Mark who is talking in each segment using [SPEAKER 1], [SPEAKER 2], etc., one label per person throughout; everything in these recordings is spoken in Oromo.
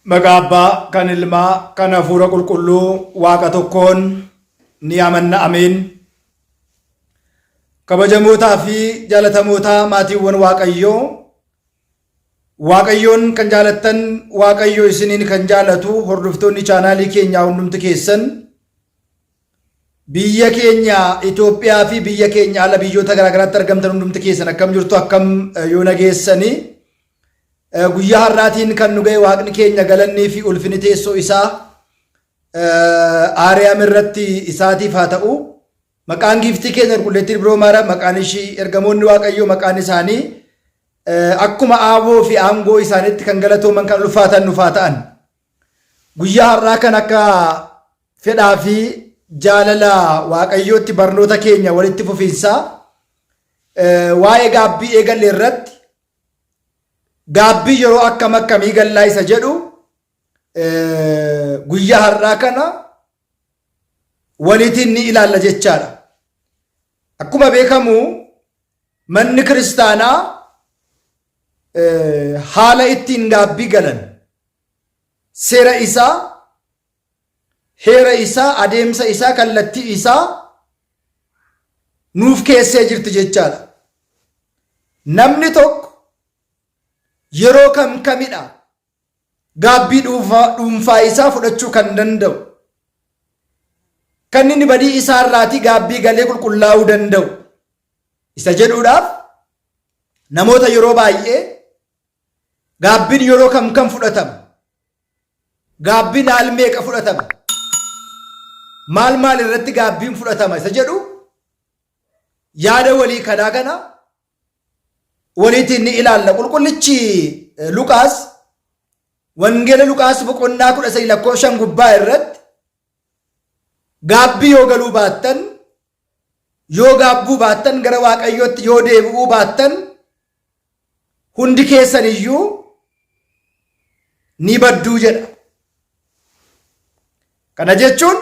[SPEAKER 1] Magaba kan ilma kan hafuura qulqulluu waaqa tokkoon ni amanna amiin. Kabajamootaa fi jaalatamootaa maatiiwwan Waaqayyoon kan jaalattan Waaqayyo isiniin kan jaalatu hordoftoonni chaanaalii keenyaa hundumti keessan biyya keenya Itoophiyaa fi biyya keenya ala biyyoota garaagaraatti argamtan hundumti keessan akkam jirtu akkam yoo nageessanii guyyaa har'aatiin kan nu ga'e waaqni keenya galannii fi ulfinni teessoo isaa Aariyaam irratti isaatiif haa ta'u. Maqaan giiftii keenya qulqulleettii biroo maara maqaan ishii ergamoonni Waaqayyoo maqaan isaanii akkuma aaboo fi aangoo isaaniitti kan galatooman kan ulfaatan nuuf haa ta'an. Guyyaa har'aa kan akka fedhaa fi jaalala Waaqayyootti barnoota keenya walitti fufiinsaa waa'ee gaabbii eegalle irratti gaabbii yeroo akkam akkamii gallaa isa jedhu guyyaa har'aa kana walitiin ni ilaalla jechaadha. Akkuma beekamu manni kiristaanaa haala ittiin gaabbii galan seera isaa, heera isaa, adeemsa isaa, kallattii isaa nuuf keessee jirti jechaadha. Namni tokko yeroo kamidha gaabbii dhuunfaa isaa fudhachuu kan danda'u, kan inni badii isaa irraatii gaabbii galee qulqullaa'uu danda'u isa jedhuudhaaf namoota yeroo baay'ee gaabbiin yeroo kam fudhatama, gaabbiin haal meeqa fudhatama, maal irratti gaabbiin fudhatama isa jedhu yaada walii kanaa kana waliitiin ni ilaalla. Qulqullichi Luqaas wangeela Luqaas boqonnaa 13 gubbaa irratti gaabbii yoo galuu baattan, yoo gaabbuu baattan, gara Waaqayyootti yoo deebi'uu baattan hundi keessan iyyuu ni badduu jedha. Kana jechuun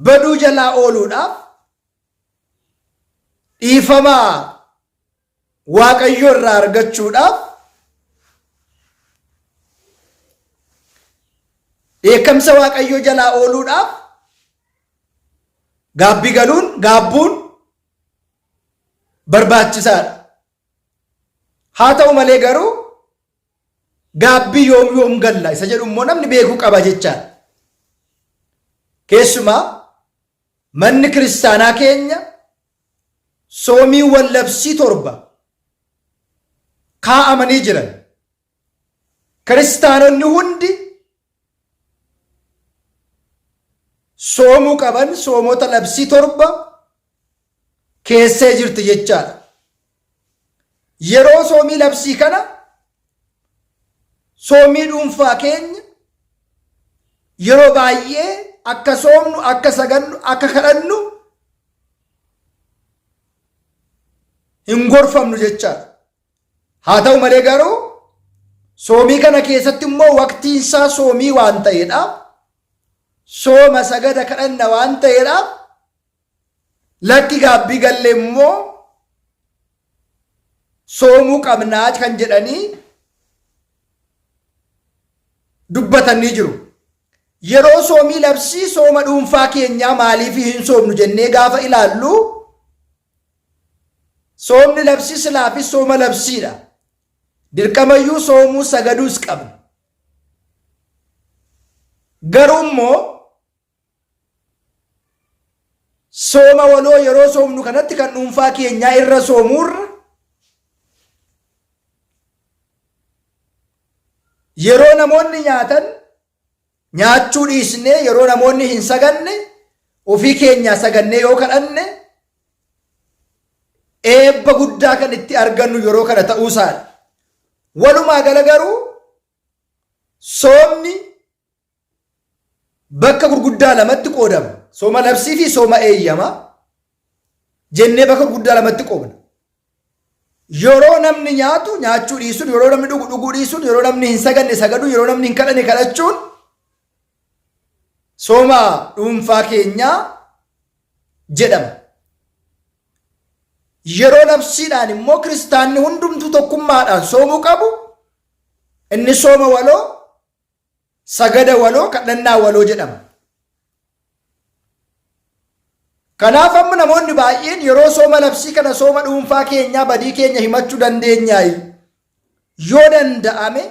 [SPEAKER 1] baduu jalaa ooluudhaaf dhiifamaa Waaqayyo irraa argachuudhaaf dheekkamsa Waaqayyo jalaa ooluudhaaf gaabbii gaabbuun barbaachisaadha. Haa ta'u malee garuu gaabbii yoom galla isa jedhu immoo namni beekuu qaba jechaadha. Keessumaa manni kiristaanaa keenya soomiiwwan labsii 7 kaa'amanii jiran. Kiristaanonni hundi soomuu qaban soomota labsii 7 keessee jirti jechaadha. Yeroo soomii labsii kana soomii dhuunfaa keenya yeroo baay'ee akka soomnu, akka sagannu, akka kadhannu hin gorfamnu jechaadha. Haa ta'u malee garuu soomii kana keessatti immoo waqtiin isaa soomii waan ta'eedhaaf, sooma sagada kadhanna waan ta'eedhaaf lakki gaabbii galle immoo soomuu qabnaa kan jedhanii dubbatanii jiru. Yeroo soomii labsii sooma dhuunfaa keenyaa maaliif hin soomnu jennee gaafa ilaallu soomni labsii silaafis sooma labsiidha. Dirqamayyuu soomuu sagaduus qabna. Garuu immoo sooma waloo yeroo soomnu kanatti kan dhuunfaa keenyaa irra soomuurra yeroo namoonni nyaatan nyaachuu dhiisnee, yeroo namoonni hin saganne ofii keenyaa sagannee yoo kadhanne eebba guddaa kan itti argannu yeroo kana ta'uusaadha. Walumaa gala garuu soomni bakka gurguddaa lamatti qoodama. Sooma labsii fi sooma eeyyamaa jennee bakka gurguddaa lamatti qoodna. yeroo namni nyaatu nyaachuu dhiisuun, yeroo namni dhugu dhuguu dhiisuun, yeroo namni hin saganne sagaduu, yeroo namni hin kadhanne kadhachuun sooma dhuunfaa keenyaa jedhama. Yeroo labsiidhaan immoo kiristaanni hundumtuu tokkummaadhaan soomuu qabu inni sooma waloo, sagada waloo, kadhannaa waloo jedhama. Kanaaf amma namoonni baay'een yeroo sooma labsii kana sooma dhuunfaa keenyaa badii keenya himachuu dandeenyaa yoo danda'ame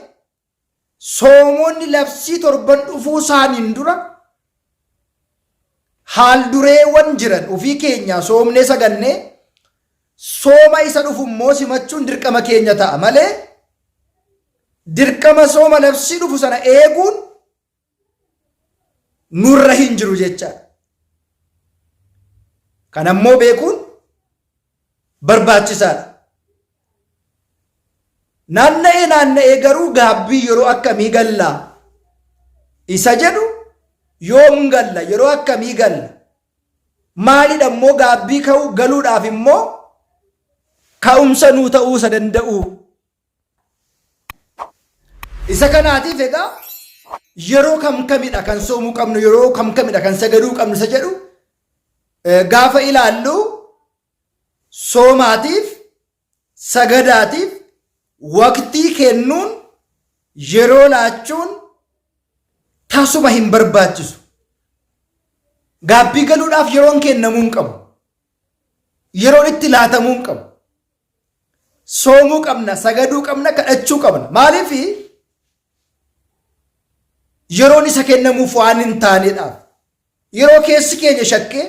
[SPEAKER 1] soomoonni labsii torban dhufuu isaaniin dura haal dureewwan jiran ofii keenyaa soomnee sagannee sooma isa dhufu immoo simachuun dirqama keenya ta'a malee dirqama sooma labsii dhufu sana eeguun nurra hin jiru jechaadha. Kanammoo beekuun barbaachisaadha. Naanna'ee garuu gaabbii yeroo akkamii gallaa isa jedhu yoom galla, yeroo akkamii galla, maalidha immoo gaabbii ka'uu galuudhaaf immoo ka'umsa nuu ta'uu isa danda'u. Isa kanaatiif egaa yeroo kamidha kan soomuu qabnu, yeroo kamidha kan sagaduu qabnu isa jedhu gaafa ilaallu soomaatiif sagadaatiif waqtii kennuun yeroo laachuun tasuma hin barbaachisu. Gaabbii galuudhaaf yeroon kennamuu hin qabu. Yeroon itti laatamuu hin qabu. Soomuu qabna, sagaduu qabna, kadhachuu qabna. Maaliif yeroon isa kennamuuf waan hin taaneedhaaf. Yeroo keessi keenya shakkee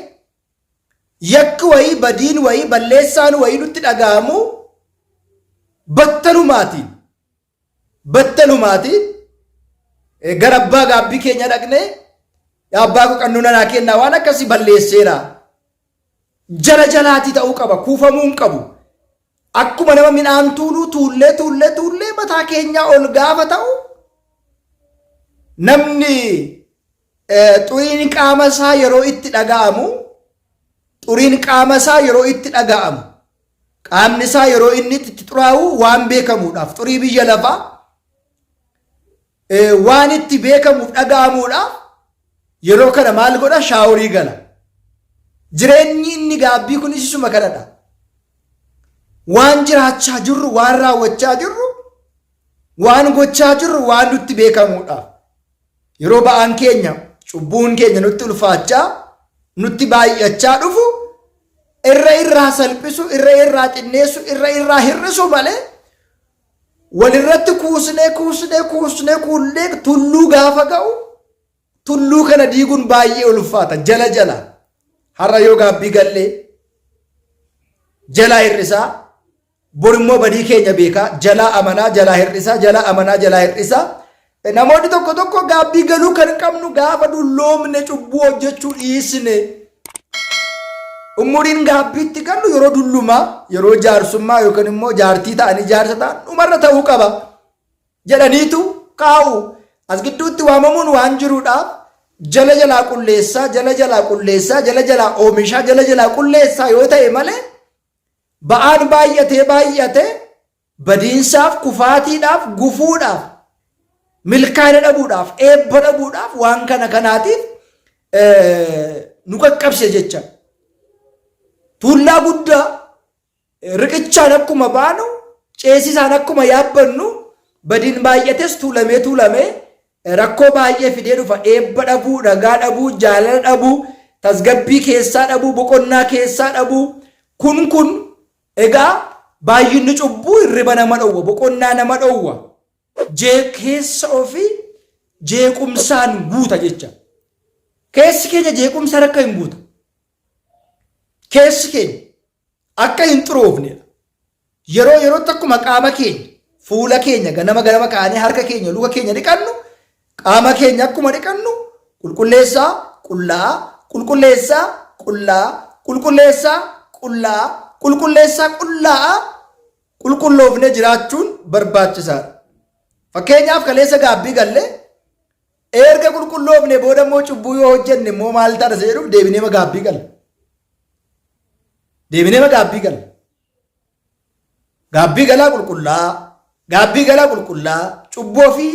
[SPEAKER 1] yakki wayii, badiin wayii, balleessaan wayii nutti dhaga'amu battalumaatiin gara abbaa gaabbii keenya dhaqnee abbaa koo qannoo nanaa kennaa waan akkasii balleesseera. Jala jalaatii ta'uu qaba, kuufamuu hin qabu. Akkuma nama midhaan tuullee mataa keenyaa ol gaafa ta'u namni xuriin qaama isaa yeroo itti dhaga'amu, qaamni isaa yeroo inni itti xuraa'u waan beekamuudhaaf, xurii biyya lafaa waan itti beekamuuf dhaga'amuudhaaf yeroo kana maal godha? Shaaworii gala. Jireenyi inni gaabbii kunis isuma kanadha. Waan jiraachaa jirru, waan raawwachaa jirru, waan gochaa jirru waan nutti beekamuudhaaf yeroo ba'aan keenya, cubbuun keenya nutti ulfaachaa, nutti baay'achaa dhufu irraa salphisu, irraa xinneessu, irraa hir'isu malee walirratti kuusnee kuullee tulluu gaafa ga'u tulluu kana diiguun baay'ee ulfaata. Jala har'a yoo gaabbii gallee jalaa hir'isaa, bor immoo badii keenya beekaa, jalaa amanaa, jalaa hir'isaa, jalaa amanaa, jalaa hir'isaa. Namoonni tokko gaabbii galuu kan qabnu gaafa dulloomne, cubbuu hojjechuu dhiisne. Umuriin gaabbiitti galu yeroo dullumaa, yeroo jaarsummaa yookaan immoo jaartii ta'anii jaarsa ta'an dhumarra ta'uu qaba jedhaniitu kaa'u. As gidduutti waamamuun waan jiruudhaaf jalaa oomishaa, jalaa qulleessaa yoo ta'e malee ba'aan baay'atee badiinsaaf, kufaatiidhaaf, gufuudhaaf, milkaa'ina dhabuudhaaf, eebba dhabuudhaaf waan kanaatiif nu qaqqabse jecha. Tuullaa guddaa riqichaan akkuma baanu, ceesisaan akkuma yaabbannu, badiin baay'ates tuulamee rakkoo baay'ee fidee dhufa. Eebba dhabuu, nagaa dhabuu, jaalala dhabuu, tasgabbii keessaa dhabuu, boqonnaa keessaa dhabuu. Kun egaa baay'inni cubbuu hirriba nama dhowwa, boqonnaa nama dhowwa. Keessa ofii jeequmsaan guuta jecha. Keessi keenya jeequmsaan akka hin guuta. Keessi keenya akka hin xuroofnedha. Yerootti akkuma qaama keenya, fuula keenya ganama kaanee harka keenya, luka keenya dhiqannu, qaama keenya akkuma dhiqannu qulqulleessaa, qulqulloofne jiraachuun barbaachisaadha. Fakkeenyaaf kaleessa gaabbii gallee erga qulqulloofne booda immoo cubbuu yoo hojjenne immoo maal ta'a jedhuuf deebinee gaabbii galla. gaabbii galaa qulqullaa gaabbii galaa qulqullaa cubboo fi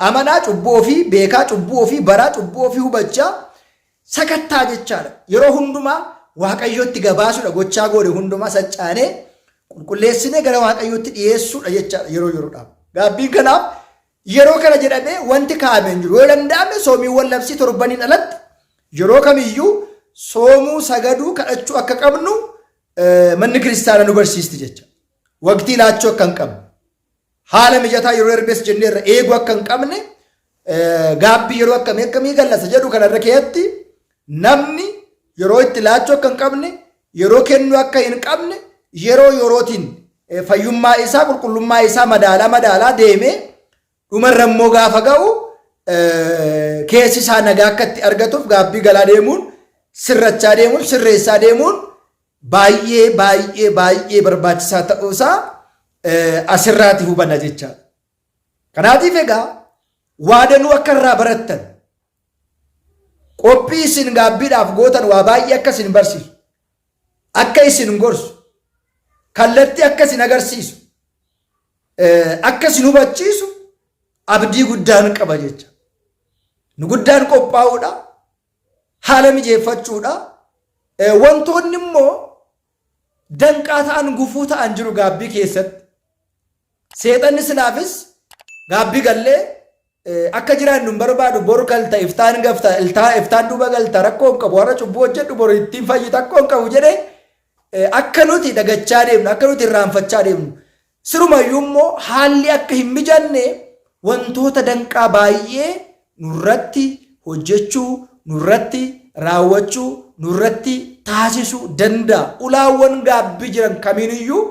[SPEAKER 1] amanaa cubboo fi beekaa cubboo fi baraa cubboo fi hubachaa sakattaa jechaadha. Yeroo hundumaa waaqayyootti gabaasuudha gochaa goone hundumaa saccaanee qulqulleessinee gara waaqayyootti dhiyeessuudha jechaadha yeroo yeroodhaaf. Gaabbiin kanaaf yeroo kana jedhamee wanti kaa'amee hin jiru. Yoo danda'ame soomiiwwan labsii torbaniin alatti yeroo kamiyyuu soomuu sagaduu kadhachuu akka qabnu manni kiristaana nu barsiisti jecha. Waqtii laachuu akka hin qabne haala mijataa yeroo erbees jenneerra eeguu akka hin qabne gaabbii yeroo akkamii gallasa jedhu kanarra keessatti namni yeroo itti laachuu akka hin qabne yeroo kennuu akka hin qabne yeroo yerootiin fayyummaa isaa qulqullummaa isaa madaalaa deemee dhumarra immoo gaafa ga'u keessi isaa nagaa akka itti argatuuf gaabbii galaa deemuun sirrachaa deemuun sirreessaa deemuun baay'ee barbaachisaa ta'uusaa asirraati hubanna jecha. Kanaatiif egaa waadanuu akka irraa barattan qophii isin gaabbiidhaaf gootan waa baay'ee akka isin barsiisu akka isin gorsu kallattii akka isin agarsiisu akka isin hubachiisu abdii guddaan qaba jecha. Nu guddaan qophaa'uudha haala mijeeffachuudha wantoonni immoo danqaa ta'an gufuu ta'an jiru gaabbii keessatti. Seexanni silaafis gaabbii gallee akka jiraannu hin barbaadu boru galta iftaan gafta iftaan duuba galta rakkoo hin qabu warra cubbuu hojjedhu boru ittiin fayyita rakkoo hin qabu jedhee akka nuti dagachaa deemnu akka nuti irraanfachaa deemnu sirumayyuu immoo haalli akka hin mijanne wantoota danqaa baay'ee nurratti hojjechuu nurratti raawwachuu nurratti taasisuu danda'a. Ulaawwan gaabbii jiran kamiiniyyuu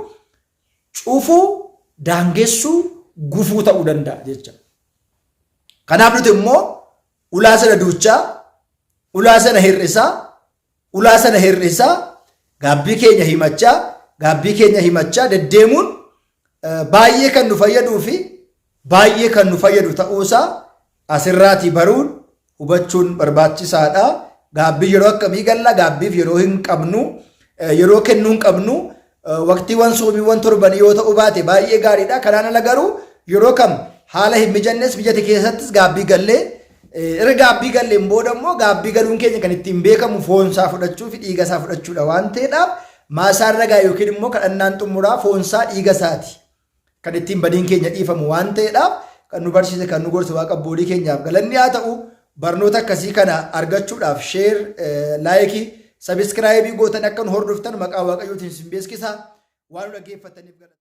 [SPEAKER 1] cufuu daangessuu gufuu ta'uu danda'a jecha. Kanaaf nuti immoo ulaa sana duuchaa ulaa sana hir'isaa gaabbii keenya himachaa deddeemuun baay'ee kan nu fayyaduu fi baay'ee kan nu fayyadu ta'uusaa asirraatii baruun hubachuun barbaachisaadha. Gaabbii yeroo akkamii galla gaabbiif yeroo hin qabnu yeroo kennuu hin qabnu waqtiiwwan soomiiwwan torbanii yoo ta'u baate baay'ee gaariidha. Kanaan ala garuu yeroo kam haala hin mijannes mijate keessattis gaabbii gallee irra gaabbii galleen booda immoo gaabbii galuun keenya kan ittiin beekamu foonsaa fudhachuu fi dhiigasaa fudhachuudha waan ta'eedhaaf maasaan ragaa yookiin immoo kadhannaan xumuraa foonsaa dhiigasaati kan ittiin badiin keenya dhiifamu waan ta'eedhaaf kan nu barsiise kan nu gorse waaqa abbootii keenyaaf galanni haa ta'u. Barnoota akkasii kana argachuudhaaf sheer laayikii sabiskiraayibii gootan akka nu hordoftan maqaa waaqayyootiin isin beeksisa waan nu dhaggeeffataniif